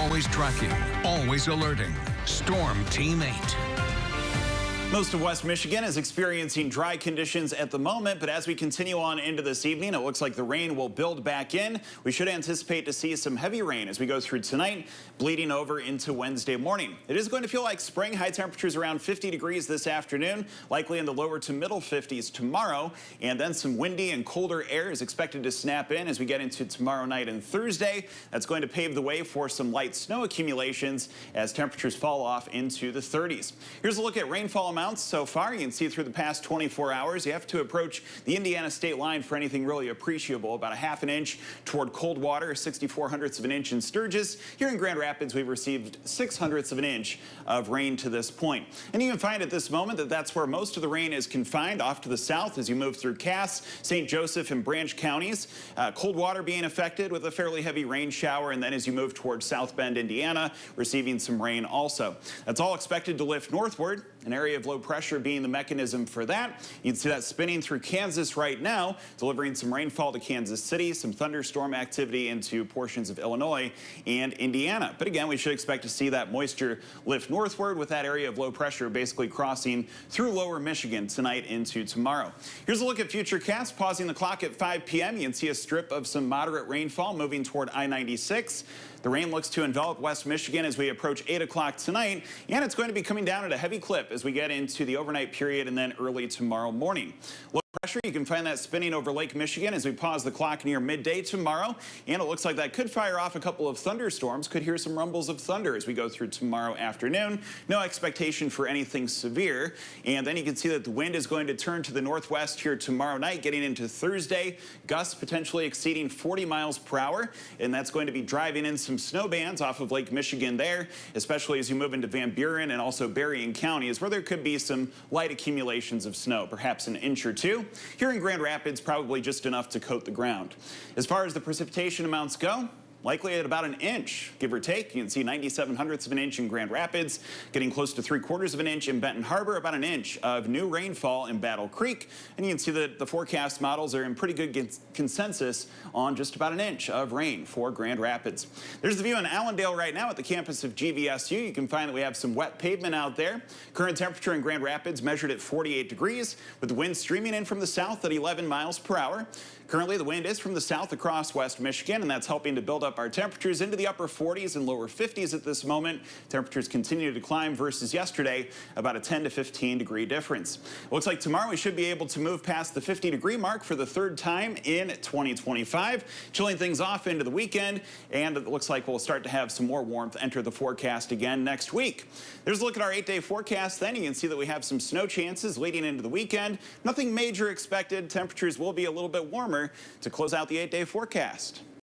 Always tracking, always alerting. Storm Team 8. Most of West Michigan is experiencing dry conditions at the moment, but as we continue on into this evening, it looks like the rain will build back in. We should anticipate to see some heavy rain as we go through tonight, bleeding over into Wednesday morning. It is going to feel like spring. High temperatures around 50 degrees this afternoon, likely in the lower to middle 50s tomorrow, and then some windy and colder air is expected to snap in as we get into tomorrow night and Thursday. That's going to pave the way for some light snow accumulations as temperatures fall off into the 30s. Here's a look at rainfall amounts so far. You can see through the past 24 hours, you have to approach the Indiana state line for anything really appreciable. About a half an inch toward Coldwater, 64 hundredths of an inch in Sturgis. Here in Grand Rapids, we've received 6 hundredths of an inch of rain to this point. And you can find at this moment that that's where most of the rain is confined, off to the south as you move through Cass, St. Joseph, and Branch counties. Coldwater being affected with a fairly heavy rain shower, and then as you move towards South Bend, Indiana, receiving some rain also. That's all expected to lift northward. An area of low pressure being the mechanism for that. You can see that spinning through Kansas right now, delivering some rainfall to Kansas City, some thunderstorm activity into portions of Illinois and Indiana. But again, we should expect to see that moisture lift northward with that area of low pressure basically crossing through lower Michigan tonight into tomorrow. Here's a look at futurecast. Pausing the clock at 5 p.m. You can see a strip of some moderate rainfall moving toward I-96. The rain looks to envelop West Michigan as we approach 8 o'clock tonight, and it's going to be coming down at a heavy clip as we get into the overnight period and then early tomorrow morning. Low pressure, you can find that spinning over Lake Michigan as we pause the clock near midday tomorrow, and it looks like that could fire off a couple of thunderstorms. Could hear some rumbles of thunder as we go through tomorrow afternoon. No expectation for anything severe, and then you can see that the wind is going to turn to the northwest here tomorrow night, getting into Thursday. Gusts potentially exceeding 40 miles per hour, and that's going to be driving in some snow bands off of Lake Michigan there, especially as you move into Van Buren and also Berrien counties, where there could be some light accumulations of snow, perhaps an inch or two. Here in Grand Rapids, probably just enough to coat the ground. As far as the precipitation amounts go, likely at about an inch, give or take. You can see 97 hundredths of an inch in Grand Rapids, getting close to 3/4 of an inch in Benton Harbor, about an inch of new rainfall in Battle Creek. And you can see that the forecast models are in pretty good consensus on just about an inch of rain for Grand Rapids. There's the view in Allendale right now at the campus of GVSU. You can find that we have some wet pavement out there. Current temperature in Grand Rapids measured at 48 degrees, with the wind streaming in from the south at 11 miles per hour. Currently, the wind is from the south across West Michigan, and that's helping to build up our temperatures into the upper 40s and lower 50s at this moment. Temperatures continue to climb versus yesterday, about a 10 to 15 degree difference. It looks like tomorrow we should be able to move past the 50-degree mark for the third time in 2025, chilling things off into the weekend, and it looks like we'll start to have some more warmth enter the forecast again next week. There's a look at our 8-day forecast then. You can see that we have some snow chances leading into the weekend. Nothing major expected. Temperatures will be a little bit warmer to close out the 8-day forecast.